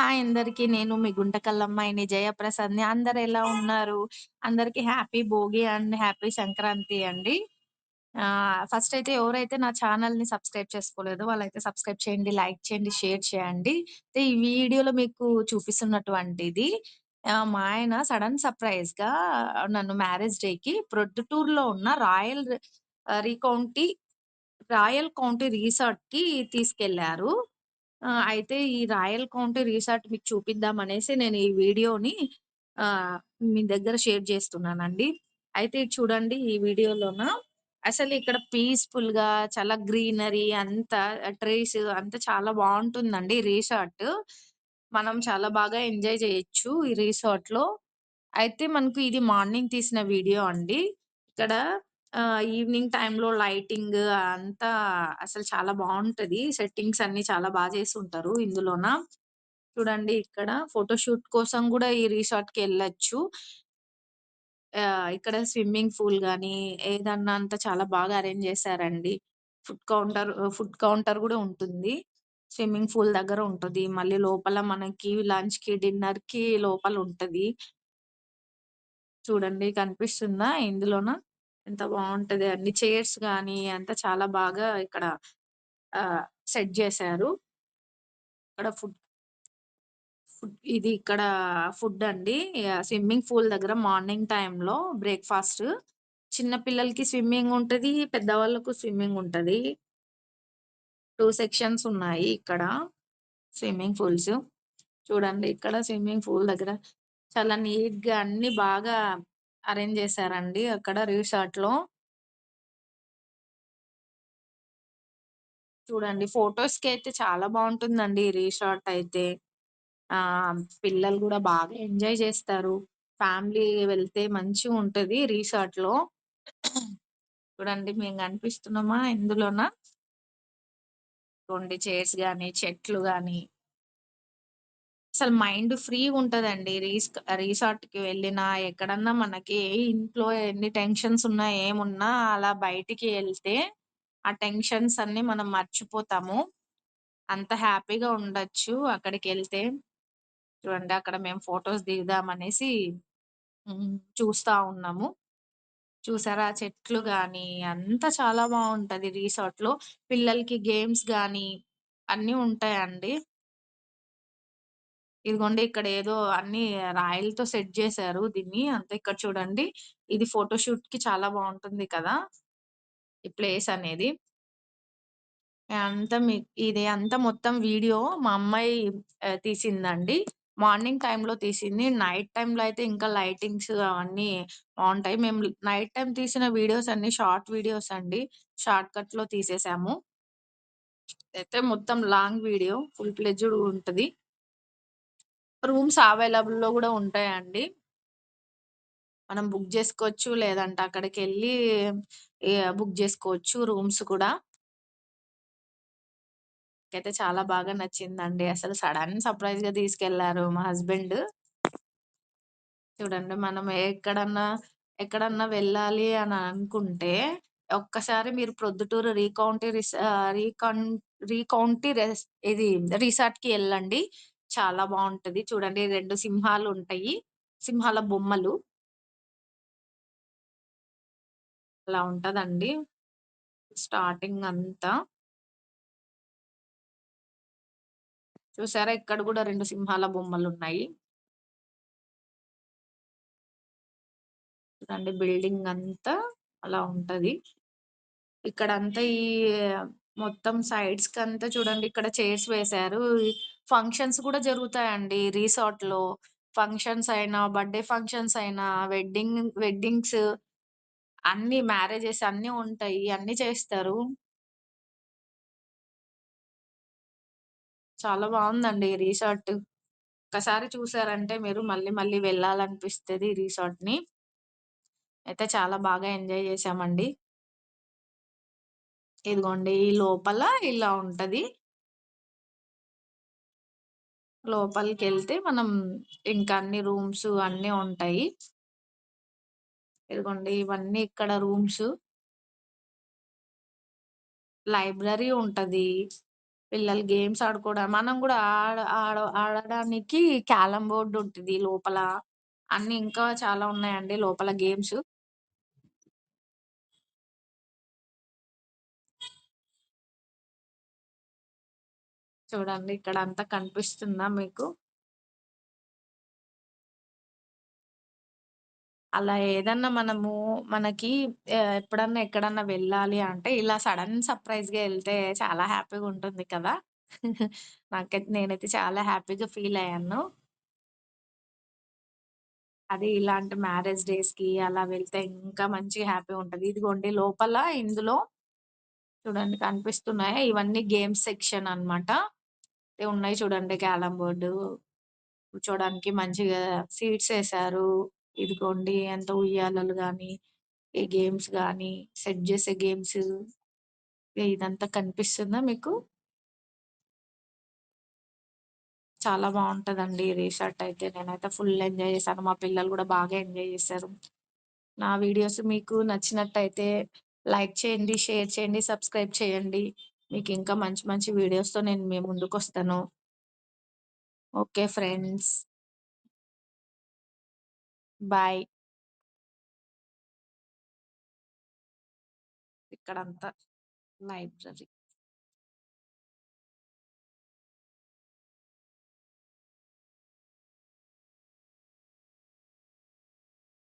Hi అందరికి. నేను మీ గుంటకల్లమ్మాయిని జయప్రసాద్‌ని. అందరెలా ఉన్నారు? అందరికి happy Bhogi and happy Sankranti అండి. ఫస్ట్ అయితే ఎవరైతే నా ఛానెల్‌ని సబ్స్క్రైబ్ చేసుకోలేదో వాళ్ళైతే సబ్స్క్రైబ్ చేయండి, లైక్ చేయండి, షేర్ చేయండి. అయితే ఈ వీడియోలో మీకు చూపిస్తున్నటువంటిది మా ఆయన సడెన్ సర్ప్రైజ్‌గా నన్ను మ్యారేజ్ డేకి ప్రొద్దుటూరులో ఉన్న ఆహ్, రీకౌంటీ రాయల్ కౌంటీ రిసార్ట్‌కి తీసుకెళ్లారు. అయితే ఈ రాయల్ కౌంటీ రిసార్ట్ మీకు చూపిద్దామనేసి నేను ఈ వీడియోని మీ దగ్గర షేర్ చేస్తున్నానండి. అయితే ఇది చూడండి ఈ వీడియోలోన అసలు ఇక్కడ పీస్‌ఫుల్‌గా చాలా గ్రీనరీ అంతా ట్రీస్ అంతా చాలా బావుంటుందండి రిసార్ట్. మనం చాలా బాగా ఎంజాయ్ చేయొచ్చు ఈ రిసార్ట్‌లో. అయితే మనకు ఇది మార్నింగ్ తీసిన వీడియో అండి. ఇక్కడ ఈవినింగ్ టైమ్‌లో లైటింగ్ అంతా అసలు చాలా బావుంటది. సెట్టింగ్స్ అన్నీ చాలా చేసుంటారు ఇందులోన. చూడండి ఇక్కడ ఫోటోషూట్ కోసం గూడా ఈ రిసార్ట్‌కెళ్ళొచ్చు. ఇక్కడ స్విమ్మింగ్ పూల్ గాని, ఏదన్నా అంతా చాలా బాగా అరేంజ్ చేశారండి. ఫుడ్ కౌంటర్ గూడా ఉంటుంది. స్విమ్మింగ్ పూల్ దగ్గర ఉంటది. మళ్ళీ లోపల మనకి లంచ్‌కి, డిన్నర్‌కి లోపలుంటది. చూడండి కనిపిస్తుందా ఇందులోన? ఎంత బావుంటది. అన్ని చైర్స్ గాని అంతా చాలా బాగా ఇక్కడ సెట్ జేశారు. ఇక్కడ ఇది ఇక్కడ ఫుడ్డండి. స్విమ్మింగ్ పూల్ దగ్గర మార్నింగ్ టైమ్‌లో బ్రేక్‌ఫాస్ట్. చిన్న పిల్లలకి స్విమ్మింగ్ ఉంటది. పెద్దవాళ్ళకు స్విమ్మింగ్ ఉంటది. 2 సెక్షన్స్ ఉన్నాయి ఇక్కడ స్విమ్మింగ్ పూల్స్. చూడండి ఇక్కడ స్విమ్మింగ్ పూల్ దగ్గర చాలా నీట్‌గా అన్నీ బాగా అరేంజ్ చేశారండి అక్కడ రిసార్ట్‌లో. చూడండి ఫోటోస్‌కైతే చాలా బావుంటుందండి ఈ రిసార్ట్ అయితే. పిల్లలు గూడా బాగా ఎంజాయ్ చేస్తారు. ఫ్యామిలీ వెళ్తే మంచిగుంటది రిసార్ట్‌లో. చూడండి మేము కనిపిస్తున్నామా ఇందులోన? ఇగోండి చైర్స్ గాని, చెట్లు గాని, అసలు మైండ్ ఫ్రీగుంటదండి. రిసార్ట్‌కి వెళ్ళినా, ఎక్కడన్నా మనకి ఇంట్లో ఎన్ని టెన్షన్స్ ఉన్నా, ఏమున్నా అలా బయటికి ఎళ్తే, ఆ టెన్షన్స్ అన్నీ మనం మర్చిపోతాము. అంత హ్యాపీగా ఉండొచ్చు అక్కడికెళ్తే. చూడండి అక్కడ మేము ఫోటోస్ దిగుదామనేసి చూస్తా ఉన్నాము. చూసారా ఆ చెట్లు గాని, అంతా చాలా బావుంటది రిసార్ట్‌లో. పిల్లలకి గేమ్స్ గాని, అన్నీ ఉంటాయండి. ఇదిగోండి ఇక్కడ ఏదో అన్నీ రాయిలతో సెట్ జేశారు దీన్ని. అంతే ఇక్కడ చూడండి. ఇది ఫోటోషూట్‌కి చాలా బావుంటుంది కదా! ఈ ప్లేస్ అనేది. అంతా మీ ఇది అంతా మొత్తం వీడియో మా అమ్మాయి తీసిందండి. మార్నింగ్ టైమ్‌లో తీసింది. నైట్ టైమ్‌లో అయితే ఇంకా లైటింగ్స్ అవన్నీ బావుంటాయి. మేము నైట్ టైమ్ తీసిన వీడియోస్ అన్నీ షార్ట్ వీడియోస్ అండి. షార్ట్ కట్‌లో తీసేసాము. అయితే మొత్తం లాంగ్ వీడియో ఫుల్ ఫ్లెడ్జ్‌డ్ ఉంటది. రూమ్స్ అవైలబుల్‌లో గూడా ఉంటాయండి. మనం బుక్ జేసుకోవచ్చు. లేదంటే అక్కడికెళ్ళి బుక్ జేసుకోవచ్చు రూమ్స్ కూడా. నాకైతే చాలా బాగా నచ్చిందండి. అసలు సడన్ సర్ప్రైజ్‌గా తీసుకెళ్లారు మా హస్బెండ్. చూడండి మనం ఎక్కడన్నా వెళ్ళాలి అని అనుకుంటే, ఒక్కసారి మీరు ప్రొద్దుటూరు రీకౌంటీ ఇది రిసార్ట్‌కి ఎళ్ళండి. చాలా బావుంటది. చూడండి 2 సింహాలుంటయి. సింహాల బొమ్మలు. అలా ఉంటదండి స్టార్టింగ్ అంతా. చూసారా ఇక్కడ గూడా 2 సింహాల బొమ్మలున్నాయి. చూడండి బిల్డింగ్ అంతా అలా ఉంటది. ఇక్కడంతా మొత్తం సైడ్స్‌కంతా చూడండి ఇక్కడ చైర్స్ వేశారు. ఫంక్షన్స్ గూడా జరుగుతాయండి రిసార్ట్‌లో. ఫంక్షన్స్ అయినా, బర్త్‌డే ఫంక్షన్స్ అయినా, వెడ్డింగ్స్ అన్నీ మ్యారేజెస్ అన్నీ ఉంటాయి. అన్నీ చేస్తారు. చాలా బావుందండి ఈ రిసార్ట్. ఒక్కసారి చూసారంటే మీరు మళ్ళీ మళ్ళీ వెళ్ళాలనిపిస్తది ఈ రిసార్ట్‌ని. అయితే చాలా బాగా ఎంజాయ్ చేశామండి. ఇదిగోండి ఈ లోపల ఇలా ఉంటది. లోపలికెళ్తే మనం ఇంకా అన్ని రూమ్స్ అన్నీ ఉంటాయి. ఇదిగోండి ఇవన్నీ ఇక్కడ రూమ్స్. లైబ్రరీ ఉంటది. పిల్లలు గేమ్స్ ఆడుకోవడం మనం గూడా ఆడడానికి క్యారమ్ బోర్డ్ ఉంటది లోపల. అన్నీ ఇంకా చాలా ఉన్నాయండి లోపల గేమ్స్. చూడండి ఇక్కడ అంతా కనిపిస్తుందా మీకు? అలా ఏదన్నా మనము మనకి ఎప్పుడన్నా ఎక్కడన్నా వెళ్ళాలి అంటే ఇలా సడన్ సర్ప్రైజ్‌గా ఎళ్తే చాలా హ్యాపీగా ఉంటుంది కదా! నేనైతే చాలా హ్యాపీగా ఫీల్ అయ్యాను. అది ఇలాంటి మ్యారేజ్ డేస్‌కి అలా వెళ్తే ఇంకా మంచి హ్యాపీ ఉంటది. ఇదిగోండి లోపల ఇందులో చూడండి కనిపిస్తున్నాయా? ఇవన్నీ గేమ్స్ సెక్షన్ అన్నమాట. ఉన్నాయి చూడండి క్యారమ్ బోర్డు. కూర్చోడానికి మంచిగా సీట్స్ ఏసారు. ఇదిగోండి ఎంత ఉయ్యాలలు గాని, ఈ గేమ్స్ గాని, సెట్ జేసే గేమ్స్ ఇదంతా కనిపిస్తుందా మీకు? చాలా బావుంటదండి ఈ రిసార్ట్ అయితే. నేనైతే ఫుల్ ఎంజాయ్ చేశాను. మా పిల్లలు గూడా బాగా ఎంజాయ్ చేశారు. నా వీడియోస్ మీకు నచ్చినట్టయితే లైక్ చేయండి, షేర్ చేయండి, సబ్స్క్రైబ్ చేయండి. మీకింకా మంచి మంచి వీడియోస్‌తో నేను మీ ముందుకొస్తాను. Okay friends. బాయ్. ఇక్కడంతా లైబ్రరీ.